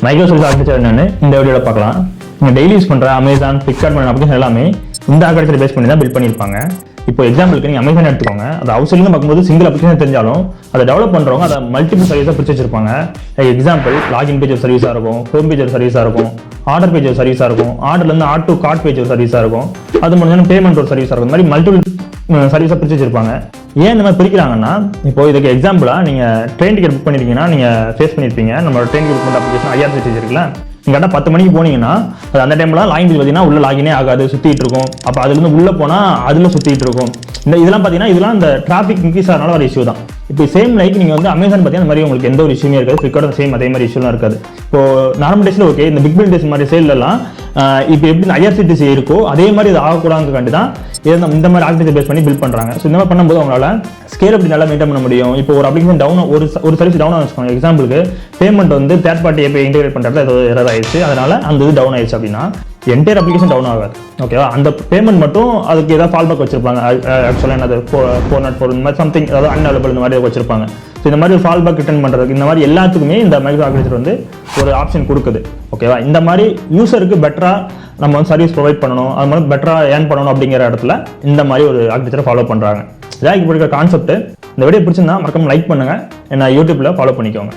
Micro service architecture என்னன்னு இந்த வீடியோவில் பார்க்கலாம். நீங்கள் டெய்லி யூஸ் பண்ணுற அமேசான், ஃப்ளிப்கார்ட் பண்ண அப்ளிகேஷன் எல்லாமே இந்த ஆர்கிடெக்சர் பேஸ் பண்ணி தான் பில்ட் பண்ணியிருப்பாங்க. இப்போ எக்ஸாம்பிளுக்கு நீங்கள் அமேசான் எடுத்துக்கோங்க. அது அவுட்சைட்லேருந்து பார்க்கும்போது சிங்கிள் அப்ளிகேஷன் தெரிஞ்சாலும் அதை டெவலப் பண்ணுறவங்க அதை மல்டிபிள் சர்வீஸாக பிரிச்சு வச்சிருப்பாங்க. எக்ஸாம்பிள் லாகின் பேஜ் ஒரு சர்வீஸாக இருக்கும், ஹோம் பேஜ் ஒரு சர்வீஸாக இருக்கும், ஆர்டர் பேஜ் ஒரு சர்வீஸாக இருக்கும், ஆர்டர்லேருந்து ஆட் டு கார்ட் பேஜ் ஒரு சர்வீஸாக இருக்கும், அது முடிஞ்சாலும் பேமெண்ட் ஒரு சர்வீஸாக இருக்கும். இந்த மாதிரி மல்டிபிள் சர்வீஸாக பிரிச்சு வச்சிருப்பாங்க. ஏன் இந்த மாதிரி பிரிக்கிறாங்கன்னா, இப்போ இதுக்கு எக்ஸாம்பிளாக நீங்கள் ட்ரெயின் டிக்கெட் புக் பண்ணிருக்கீங்கன்னா நீங்கள் ஃபேஸ் பண்ணியிருப்பீங்க. நம்மளோட ட்ரெயின் டிக்கெட் புக் பண்ண அப்ளிகேஷன் IRCTC இருக்குல்ல, நீங்கள் கரெக்டாக 10 மணிக்கு போனீங்கன்னா அது அந்த டைம்லாம் லாகின் பேஜ் பார்த்தீங்கன்னா உள்ள லாகினே ஆகாது, சுற்றிட்டு இருக்கும். அப்போ அதுலேருந்து உள்ளே போனால் அதில் சுற்றிட்டு இருக்கும். இதெல்லாம் பார்த்தீங்கன்னா இதெல்லாம் இந்த டிராஃபிக் இன்க்ரீஸ் ஆகிறனால ஒரு இஷ்யூ தான். இப்போ சேம் லைக் நீங்கள் வந்து அமேசான் பார்த்தீங்கன்னா அந்த மாதிரி உங்களுக்கு எந்த ஒரு இஷ்யூமே இருக்காது. ஃப்ளிப்கார்ட் சேம் அதே மாதிரி இஷ்யூலாம் இருக்காது. இப்போ நார்மல் டேஸில் ஓகே, இந்த பிக் பில் டேஸ் மாதிரி சேல்லாம் இப்போ எப்படி IRCTC இருக்கோ அதே மாதிரி இது ஆகக்கூடாதுக்காண்டி தான் இந்த மாதிரி ஆர்கிடெக்சர் பேஸ் பண்ணி பில்ட் பண்ணுறாங்க. ஸோ இந்த மாதிரி பண்ணும்போது அவங்களால ஸ்கேல் அப்படி நல்லா மெயின்டைன் பண்ண முடியும். இப்போ ஒரு அப்ளிகேஷன் டவுன் ஒரு சர்வீஸ் டவுன் வச்சுக்கோங்க. எக்ஸாம்பிளுக்கு பேமெண்ட் வந்து தேர்ட் பார்ட்டி எப்போ இன்டெகிரேட் பண்ணுறது ஏதோ எரர் ஆயிடுச்சு, அதனால அந்த இது டவுன் ஆயிடுச்சு அப்படின்னா என்டையர் அப்ளிகேஷன் டவுன் ஆகாது. ஓகேவா? அந்த பேமெண்ட் மட்டும் அதுக்கு ஏதாவது ஃபால் பேக் வச்சிருப்பாங்க. ஆக்சுவலாக என்னது 404 இந்த மாதிரி சம்திங் ஏதாவது அன்அவைலபிள் இந்த மாதிரி வச்சிருப்பாங்க. ஸோ இந்த மாதிரி ஃபால் பேக் ரிட்டர்ன் பண்ணுறதுக்கு இந்த மாதிரி எல்லாத்துக்குமே இந்த மைக்ரோ ஆர்கிடெக்சர் வந்து ஒரு ஆப்ஷன் கொடுக்குது. ஓகேவா? இந்த மாதிரி யூசருக்கு பெட்டராக நம்ம வந்து சர்வீஸ் ப்ரொவைட் பண்ணணும், அது மாதிரி பெட்டராக ஏர்ன் பண்ணணும் அப்படிங்கிற இடத்துல இந்த மாதிரி ஒரு ஆர்கிடெக்சரை ஃபாலோ பண்ணுறாங்க. இதான் இப்போ இருக்கிற கான்செப்ட். இந்த வீடியோ பிடிச்சிருந்தா மறக்காம லைக் பண்ணுங்கள், என்ன யூடியூப்பில் ஃபாலோ பண்ணிக்கோங்க.